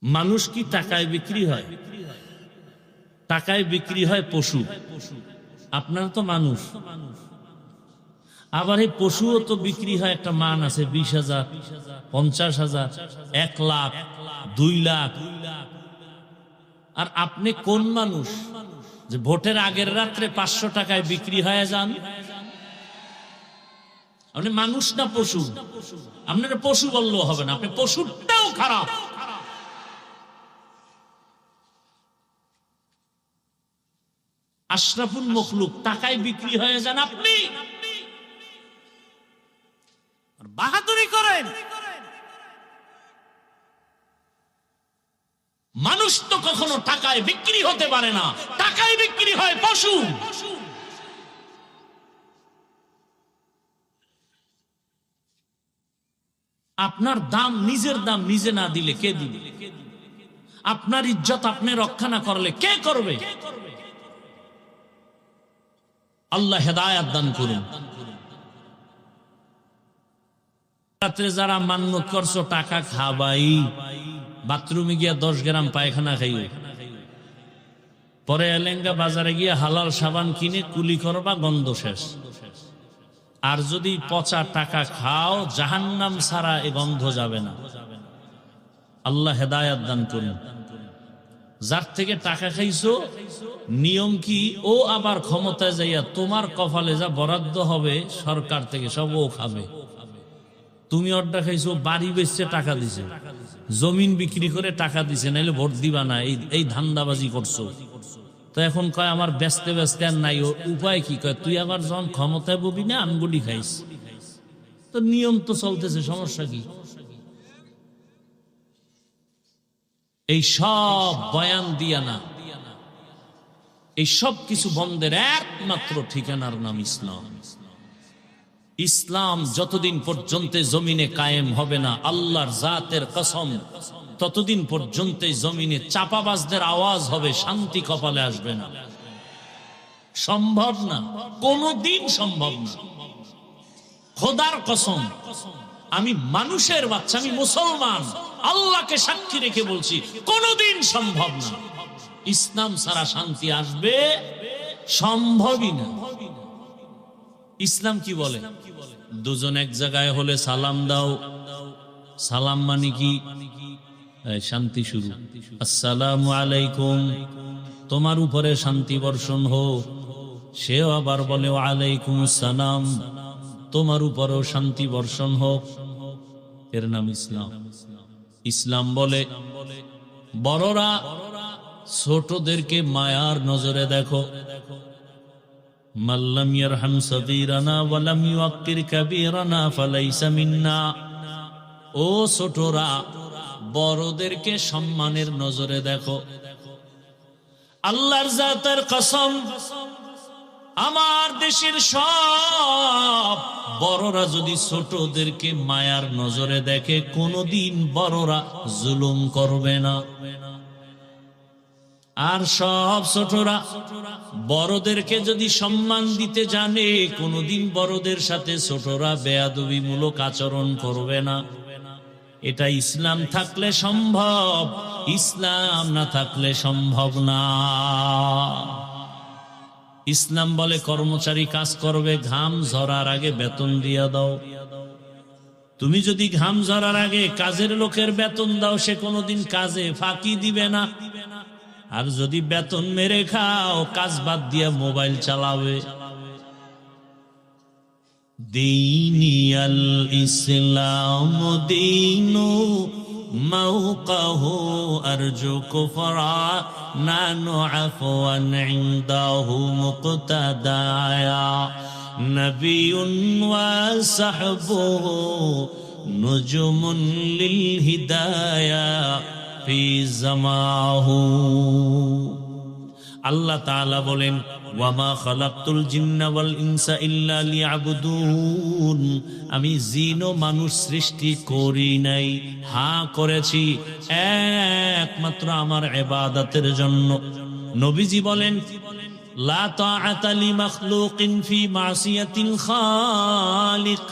মানুষ কি টাকায় বিক্রি হয়? টাকায় বিক্রি হয় পশু। আপনারা তো মানুষ, আবার এই পশুও তো বিক্রি হয়। একটা মান আছে 20,000, 50,000, 1 লাখ, 2 লাখ। আর আপনি কোন মানুষ যে ভোটের আগের রাত্রে 500 টাকায় বিক্রি হয়ে যান? আপনি মানুষ না পশু? আপনারা পশু বললেও হবে না, আপনি পশুটাও খারাপ। আশরাফুল মখলুক টাকায় বিক্রি হয়ে যান আপনি, বাহাদুরি করেন। মানুষ তো কখনো টাকায় বিক্রি হতে পারে না, টাকায় বিক্রি হয় পশু। আপনার দাম, নিজের দাম নিজে না দিলে কে দিবে? আপনার ইজ্জত আপনি রক্ষা না করলে কে করবে? আল্লাহ হেদায়েত দান করুন। রাত্রে যারা মান্যত করছো টাকা খাবাই, বাথরুমে গিয়া 10 গ্রাম পায়খানা খাইও, পরে এলেঙ্গা বাজারে গিয়ে হালাল সাবান কিনে কুলি করবা, গন্ধ শেষ। আর যদি পচা টাকা খাও, জাহান্নাম ছাড়া এ গন্ধ যাবে না। আল্লাহ হেদায়েত দান করুন। যার থেকে টাকা খাইছো, নিয়ম কি, ও আবার ক্ষমতায় যাইয়া তোমার কপালে যা বরাদ্দ হবে সরকার থেকে সব ও খাবে। তুমি অর্ডার খাইছো, বাড়ি বেচছে টাকা দিছে, জমিন বিক্রি করে টাকা দিছে, নাইলে ভোট দিবা না, এই ধান্দাবাজি করছো। তো এখন কয় আমার ব্যস্তে ব্যস্তে আর নাই, উপায় কি? কয় তুই আবার যখন ক্ষমতায় ববি না আঙ্গুলি খাইস। তো নিয়ম তো চলতেছে, সমস্যা কি? এই সব বয়ান দিয়া না, এই সব কিছু বন্ধের একমাত্র ঠিকানার নাম ইসলাম। ইসলাম যতদিন পর্যন্ত জমিনে কায়েম হবে না, আল্লাহর জাতের কসম, ততদিন পর্যন্ত জমিনে চাপাবাজদের আওয়াজ হবে, শান্তি কপালে আসবে না। সম্ভব না, কোনদিন সম্ভব না। খোদার কসম, আমি মানুষের বাচ্চা, আমি মুসলমান, আল্লাহকে সাক্ষী রেখে বলছি, কোনদিন সম্ভব না। ইসলাম ছাড়া শান্তি আসবে সম্ভবই না। ইসলাম কি বলে? দুজন এক জায়গায় হলে সালাম দাও। সালাম মানে কি? শান্তি শুরু। আসসালামু আলাইকুম, তোমার উপরে শান্তি বর্ষণ হোক। সেও আবার বলে ওয়ালাইকুম আসসালাম, তোমার উপরেও শান্তি বর্ষণ হোক। এর নাম ইসলাম। ইসলাম বলে বড়রা ছোটদেরকে মায়ার নজরে দেখো। মাল্লাম ইয়ারহাম সগীরানা ওয়ালাম ইউক্কির কাবীরানা ফালাইসা মিন্না। ও ছোটরা, বড়দেরকে সম্মানের নজরে দেখো। আল্লাহর জাতের কসম, আমার দেশের সব বড়রা যদি ছোটদেরকে মায়ার নজরে দেখে, কোনদিন বড়রা জুলুম করবে না। আর সব ছোটরা বড়দেরকে যদি সম্মান দিতে জানে, কোনদিন বড়দের সাথে ছোটরা বেয়াদবিমূলক আচরণ করবে না। এটা ইসলাম থাকলে সম্ভব, ইসলাম না থাকলে সম্ভব না। ইসলাম বলে কর্মচারী কাজ করবে, ঘাম ঝরার আগে বেতন দিয়া দাও। তুমি যদি ঘাম ঝরার আগে কাজের লোকের বেতন দাও, সে কোনোদিন কাজে ফাঁকি দিবে না। আর যদি বেতন মেরে খাও, কাজ বাদ দিয়া মোবাইল চালাবে। দীনিয়াল ইসলাম দীনু মাওকাহু আরজু কুফরা নানু আফওয়ান ইনদাহু মুকতাদায়া নবিয়ুন ওয়া সাহবুহু নুজুমুন লিল হিদায়া ফি জামাহু। আল্লাহ তাআলা বলেন, ওয়ামা খালাকতুল জিন্না ওয়াল ইনসা ইল্লা লিয়াবুদুন। আমি জিন ও মানুষ সৃষ্টি করি নাই, হ্যাঁ করেছি একমাত্র আমার ইবাদতের জন্য। নবীজি বলেন, লা তাআতা লিমাখলুকিন ফি মাসিয়াতিল খালিক।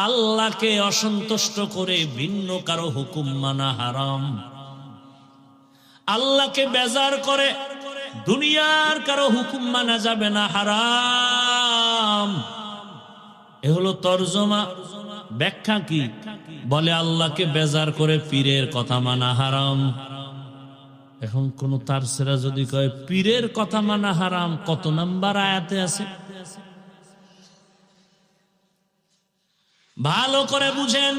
আল্লাহকে অসন্তুষ্ট করে ভিন্ন কারো হুকুম মানা হারাম। আল্লাহকে বেজার করে দুনিয়ার কারো হুকুম মানা যাবে না, হারাম। এ হলো তরজমা। ব্যাখ্যা কি? বলে আল্লাহকে বেজার করে পীরের কথা মানা হারাম। এখন কোন তারসেরা যদি কয় পীরের কথা মানা হারাম, কত নাম্বার আয়াতে আছে? ভালো করে বুঝেন,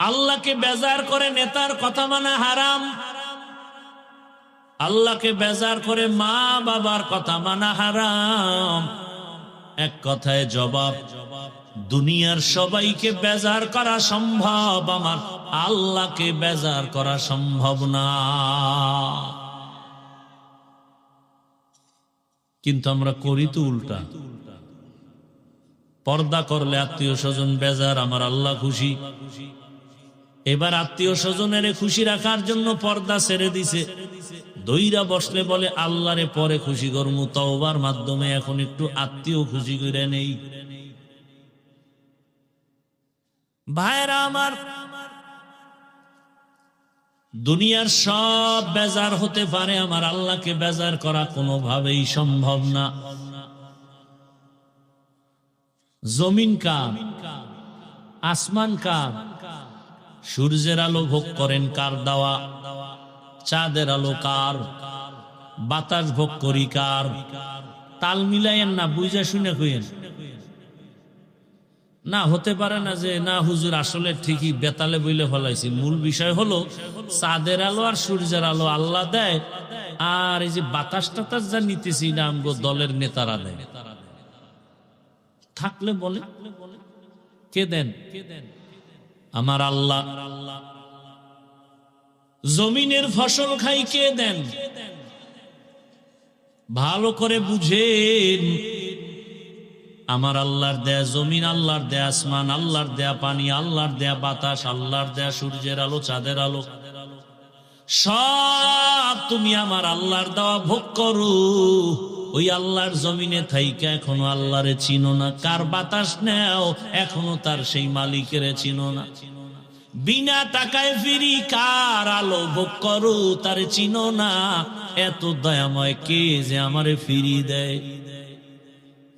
আল্লাহকে বেজার করে নেতার কথা মানা হারাম, আল্লাহকে বেজার করে মা বাবার কথা মানা হারাম। এক কথায় জবাব, দুনিয়ার সবাইকে বেজার করা সম্ভব, আমার আল্লাহকে বেজার করা সম্ভব না। কিন্তু আমরা করি তো উল্টা। পর্দা করলে আত্মীয় স্বজন বেজার, আমার আল্লাহ খুশি। এবার আত্মীয় স্বজনের খুশি রাখার জন্য পর্দা ছেড়ে দিছে, দইরা বসলে বলে আল্লাহরে পরে খুশি করমু, তওবার মাধ্যমে এখন একটু আত্মীয় খুশি করে নেই। ভাইরা আমার, দুনিয়ার সব বেজার হতে পারে, আমার আল্লাহকে বেজার করা কোনোভাবেই সম্ভব না। জমিন কার? আসমান কার? সূর্যের আলো ভোগ করেন কার দেওয়া? চাঁদের আলো কার? বাতাস ভোগ করি কার? তাল মিলাইয়েন না, বুঝা শুনে কইেন না। হতে পারে না যে না হুজুর আসলে ঠিকই বেতালে বইলে ফলাইছি। মূল বিষয় হলো চাঁদের আলো আর সূর্যের আলো আল্লাহ দেয়, আর এই যে বাতাস টাতাস যা নিতেছি না আমগো দলের নেতারা দেয়। থাকলে বলে কে দেন? আমার আল্লাহ। জমিনের ফসল খাই কে দেন? ভালো করে বুঝেন, আমার আল্লাহর দেয়া জমিন, আল্লাহর দেয়া আসমান, আল্লাহর দেয়া পানি, আল্লাহর দেয়া বাতাস, আল্লাহর দেয়া সূর্যের আলো, চাঁদের আলো, সব তুমি আমার আল্লাহর দেওয়া ভোগ করো। ওই আল্লাহর জমিনে থাইকা এখনো আল্লাহরে চিনো না। কার বাতাস নেও, এখনো তার সেই মালিকের চিনো না। বিনা টাকায় ফিরি কার আলো ভোগ করো, তারে চিনো না। এত দয়াময় কে যে আমারে ফিরি দেয়?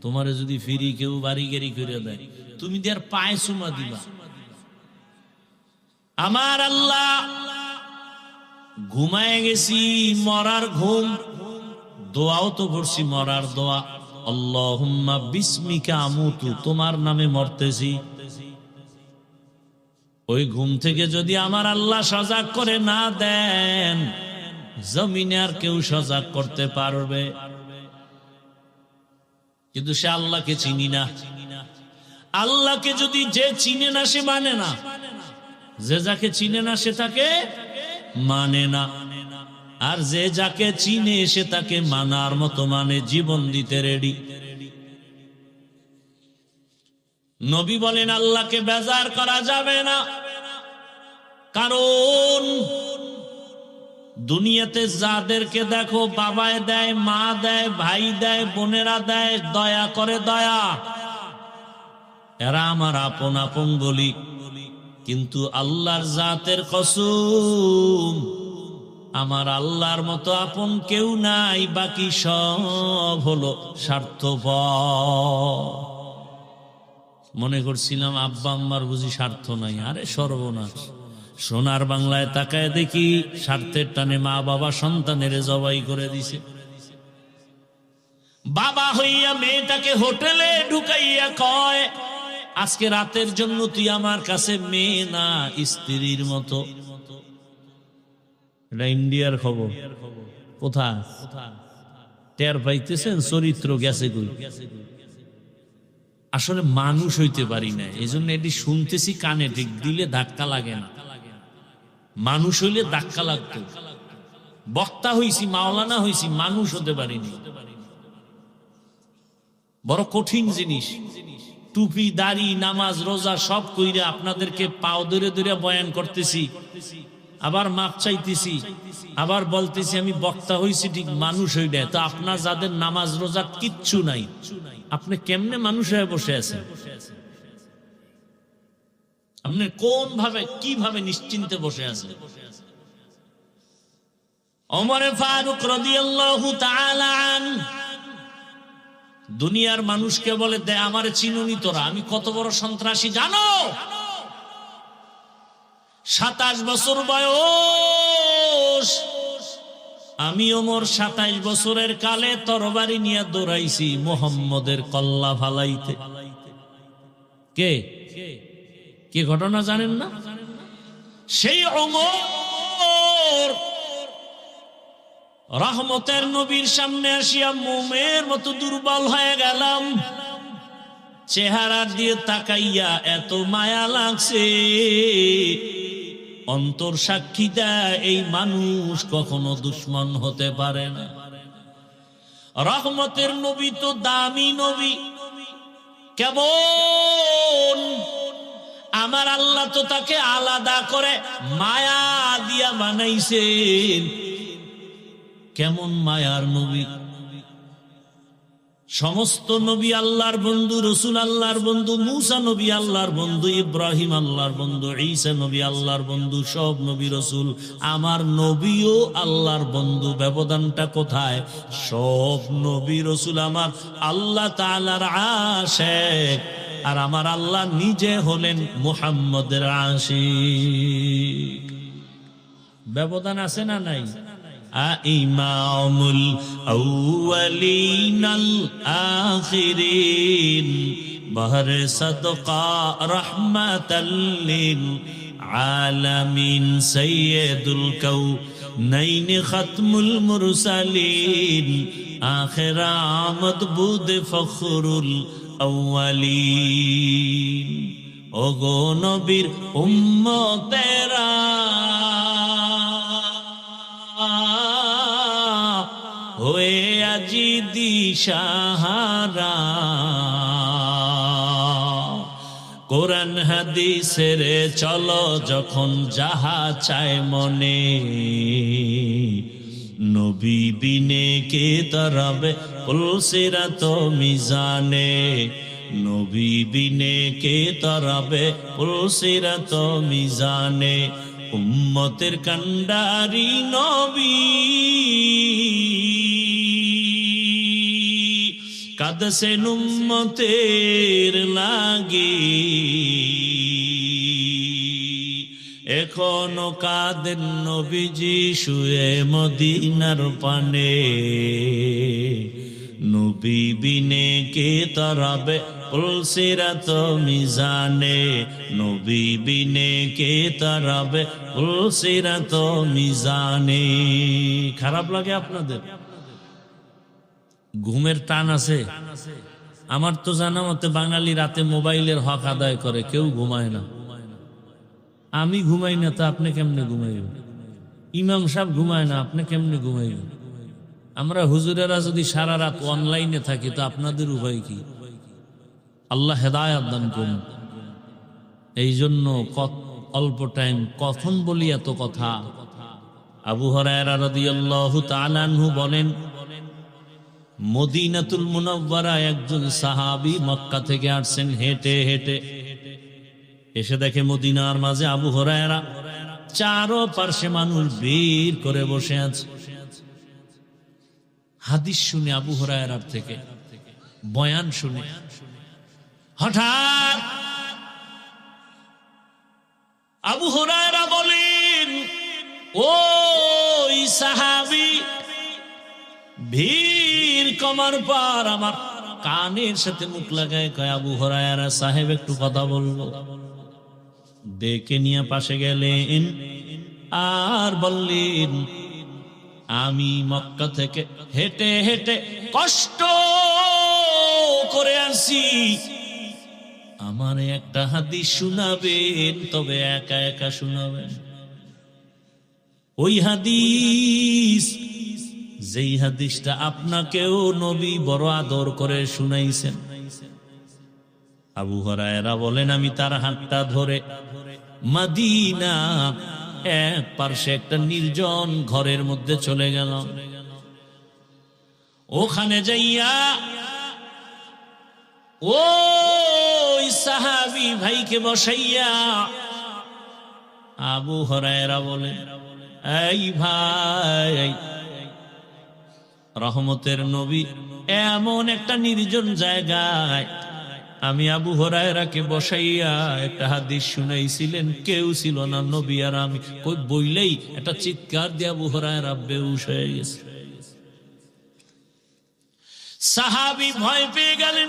তোমারে যদি ফিরি কেউ বাড়ি গাড়ি করে দেয়, তুমি দেয়ার পায়ে চুমা দিবা। আমার আল্লাহ। ঘুমায় গেছি, মরার ঘুম, দোয়াও তো করছি মরার দোয়া, আল্লাহুম্মা বিসমিকা আমুতু, তোমার নামে মরতেছি। ওই ঘুম থেকে যদি আমার আল্লাহ সজাগ করে না দেন, জমিনে আর কেউ সজাগ করতে পারবে? কিন্তু সে আল্লাহকে চিনি না। আল্লাহকে যদি যে চিনে না সে মানে না, যে যাকে চিনে না সে তাকে মানে না, আর যে যাকে চিনে সে তাকে মানার মতো মানে, জীবন দিতে রেডি। নবী বলেন আল্লাহকে বেজার করা যাবে না, কারণ দুনিয়াতে যাদেরকে দেখো বাবায় দেয়, মা দেয়, ভাই দেয়, বোনেরা দেয়, দয়া করে দয়া, এরা আমার আপন আপন বলি। কিন্তু আল্লাহর জাতের কসম, আমার আল্লাহর মতো আপন কেউ নাই, বাকি সব হলো স্বার্থপর। মনে করছিলাম আব্বা আম্মার বুঝি স্বার্থ নাই। আরে সর্বনাশ! সোনার বাংলায় তাকায় দেখি স্বার্থের টানে মা বাবা সন্তানের জবাই করে দিছে। বাবা হইয়া মেয়েটাকে হোটেলে ঢুকাইয়া কয়, আজকে রাতের জন্য তুই আমার কাছে মেয়ে না, স্ত্রীর মতো। এটা ইন্ডিয়ার খবর। কোথায় টের পাইতেছেন? চরিত্র গেছে কই? আসলে মানুষ হইতে পারি না, এই জন্য এটি শুনতেছি কানে, ঠিক দিলে ধাক্কা লাগে না। মানুষ হইলে ধাক্কা লাগতো। বক্তা হইছি, মাওলানা হইছি, মানুষ হতে পারিনি। বড় কঠিন জিনিস। টুপি, দাড়ি, নামাজ, রোজা সব কইরা আপনাদেরকে পাও ধরে ধরে বয়ান করতেছি, আবার মাপ চাইতেছি, আবার বলতেছি আমি বক্তা হইছি, ঠিক মানুষ হই না। তো আপনার যাদের নামাজ রোজা কিচ্ছু নাই, আপনি কেমনে মানুষ হয়ে বসে আছেন? আপনি কোন ভাবে, কিভাবে নিশ্চিন্তে বসে আছেন? ওমরে ফারুক রাদিয়াল্লাহু তাআলা আনহু দুনিয়ার মানুষকে বলে, দে আমারে চিনুনি তোরা, আমি কত বড় সন্ত্রাসী জানো? 27 বছর বয়স, আমি ওমর 27 বছরের কালে তরবারি নিয়ে দৌড়াইছি মুহাম্মদের কল্লা ফালাইতে। কে কি ঘটনা জানেন না? সেই ওমর রহমতের নবীর সামনে আসিয়া মোমের মতো দুর্বল হয়ে গেলাম। চেহারা দিয়ে তাকাইয়া এত মায়া লাগছে, অন্তর সাক্ষী দেয় এই মানুষ কখনো দুশ্মন হতে পারে না। রহমতের নবী তো দামি নবী, কেমন আমার আল্লাহ তো তাকে আলাদা করে মায়া দিয়া বানাইছেন। কেমন মায়ার নবী! সমস্ত নবী আল্লাহর বন্ধু, রসুল আল্লাহর বন্ধু, মুসা নবী আল্লাহর বন্ধু, ইব্রাহিম আল্লাহর বন্ধু, ঈসা নবী আল্লাহর বন্ধু, সব নবী রসুল। আমার নবীও আল্লাহর বন্ধু। ব্যবধানটা কোথায়? সব নবী রসুল আমার আল্লাহ তাআলার আশিক, আর আমার আল্লাহ নিজে হলেন মুহাম্মদের আশিক। ব্যবধান আছে না নাই? ইমামুল আউয়ালিনাল আখিরিন বহর সাদকা রাহমাতাল লিল আলামিন সাইয়্যিদুল কাউনাইন খাতমুল মুরসালিন আখির আমদ বুদ ফখরুল আউয়ালিন। ওগো নবীর উম্মতেরা, হয়ে আজি দিশাহারা, কোরআন হাদিসের চলো যখন যাহা চায় মনে, নবী বিনে কে তরাবে পুলসিরাত মিজানে, নবী বিনে কে তরাবে পুলসিরাত মিজানে। উম্মতের কান্ডারি নবী কাঁদছেন উম্মতের লাগি, এখনো কাঁদেন নবীজি শুয়ে মদিনার পানে, নবী বিনে কে তরাবে পুলসিরাত মিজানে, নবী বিনে কে তরাবে পুলসিরাত মিজানে। খারাপ লাগে আপনাদের? ঘুমের টান আছে? আমার তো জানা মতে বাঙালি রাতে মোবাইলের হক আদায় করে, কেউ ঘুমায় না। আমি ঘুমাই না, তো আপনি কেমনে ঘুমাইবেন? ইমাম সাহেব ঘুমায় না, আপনি কেমনে ঘুমাইবেন? আমরা হুজুরেরা যদি সারা রাত অনলাইনে থাকি, তো আপনাদের উপায় কি? আল্লাহ হেদায়াত দান করুন। এই জন্য অল্প টাইম কখন বলি এত কথা। আবু হুরায়রা রাদিয়াল্লাহু তাআলা আনহু বলেন, মদিনাতুল মুনাওয়ারা একজন সাহাবী মক্কা থেকে আসছেন হেঁটে হেঁটে, এসে দেখে মদিনার মাঝে আবু হুরায়রা, চারো পার্শ্বে মানুষ ভিড় করে বসে আছে। হাদিস শুনে আবু হুরায়রার থেকে, বয়ান শুনে, হঠাৎ আবু হুরায়রা বলেন, ওই সাহাবী, ভিড় কমার পর আমার কানের সাথে মুখ লাগায় কয়, আবু হুরায়রা সাহেব একটু কথা বলবো। ডেকে নিয়ে পাশে গেলেন আর বললেন, আমি মক্কা থেকে হেঁটে হেঁটে কষ্ট করে আসি, আমার একটা হাদিস শোনাবেন, তবে একা একা শোনাবেন। ওই হাদিস, যেই হাদিসটা আপনাকেও নবী বড় আদর করে শুনাইছেন। আবু হুরায়রা বলেন, আমি তার হাতটা ধরে মদিনা এক পার্শ্বে একটা নির্জন ঘরের মধ্যে চলে গেলাম। ওখানে যাইয়া ওই সাহাবী ভাইকে বসাইয়া আবু হুরায়রা বলে, এই ভাই, রহমতের নবী এমন একটা নির্জন জায়গায় আমি আবু হুরায়রাকে বসাইয়া একটা হাদিস শুনাইছিলেন, কেউ ছিল না, নবী আর আমি। কই বইলেই একটা চিৎকার দিয়ে আবু হুরায়রা বেহুশ হয়ে গেছে। সাহাবী ভয় পেয়ে গেলেন।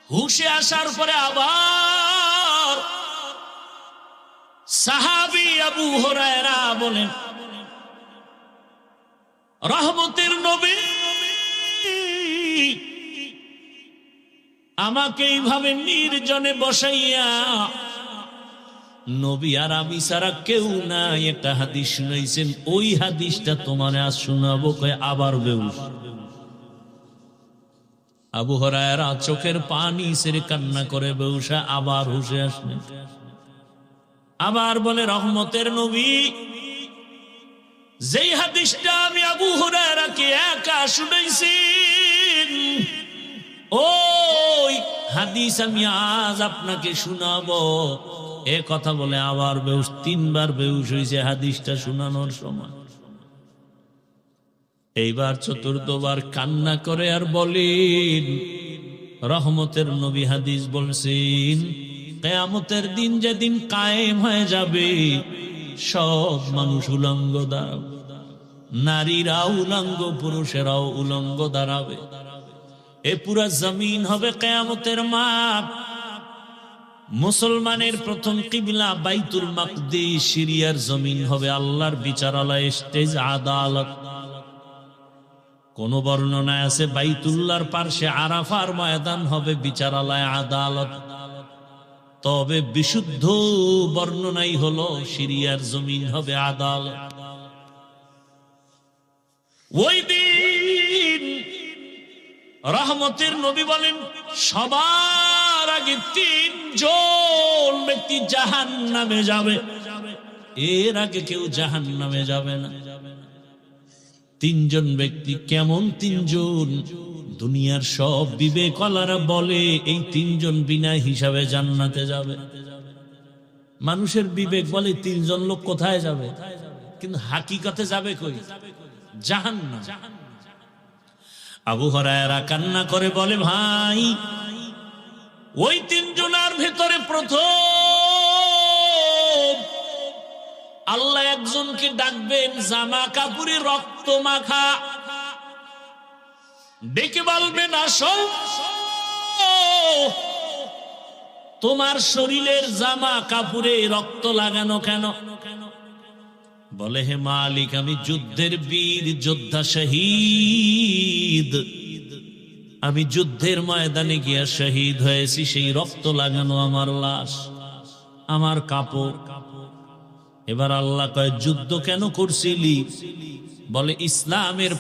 হুশে আসার পরে আবার সাহাবী আবু হুরায়রা বলেন, রহমতের নবী আমাকে এইভাবে নির্জনে বসাইয়া, নবী আর আমি ছাড়া কেউ নাই, একটা হাদিস শুনাইছেন, ওই হাদিসটা তোমার আজ শোনাবো। কয় আবার বেহুশ। আবু হুরায়রা চোখের পানি ছেড়ে কান্না করে বেহুশা আবার হুশে আসলেন। আবার বলে, রহমতের নবী যেই হাদিসটা আমি আবু হুরায়রাকে একা শুনাইছি, ওই হাদিস আমি আজ আপনাকে শোনাবো। এ কথা বলে আবার বেহুশ, তিনবার বেহুশ হয়েছে হাদিসটা শোনানোর সময়। এইবার চতুর্থবার কান্না করে আর বলেন, রহমতের নবী হাদিস বলছেন, কিয়ামতের দিন যেদিন কায়েম হয়ে যাবে, সব মানুষ উলঙ্গ দাঁড়াবে, নারীরাও উলঙ্গ, পুরুষেরাও উলঙ্গ দাঁড়াবে। এ পুরা জমিন হবে কিয়ামতের মাঠ। মুসলমানের প্রথম কিবলা বাইতুল মাকদিস, সিরিয়ার জমিন হবে আল্লাহর বিচারালয়, স্টেজ আদালত। কোন বর্ণনায় আছে বাইতুল্লাহর পার্শ্বে আরাফার ময়দান হবে বিচারালয়, আদালত। তবে বিশুদ্ধ বর্ণনাই হলো সিরিয়ার জমিন হবে আদালত। ওই দিন রহমতের নবী বলেন, সবার আগে তিনজন ব্যক্তি জাহান্নামে যাবে, এর আগে কেউ জাহান্নামে যাবে না। তিনজন ব্যক্তি, কেমন তিনজন? দুনিয়ার সব বিবেকওয়ালারা বলে এই তিনজন বিনা হিসাবে জান্নাতে যাবে। মানুষের বিবেক বলে তিনজন লোক কোথায় যাবে, কিন্তু হাকিকতে যাবে কই? জাহান্নাম। আবু হুরায়রা কান্না করে বলে, ভাই ওই তিনজনের ভেতরে প্রথম আল্লাহ একজনকে ডাকবেন, জামা কাপড়ে রক্ত মাখা, ডেকে বলবেন, আসো, তোমার শরীরের জামা কাপড়ে রক্ত লাগানো কেন? বলে, হে মালিক, আমি যুদ্ধের বীর যোদ্ধা, শহীদ, আমি যুদ্ধের ময়দানে গিয়া শহীদ হয়েছি, সেই রক্ত লাগানো আমার লাশ, আমার কাপড়। এবার আল্লাহ কয়, যুদ্ধ কেন করছিলি? বলে, ইসলামের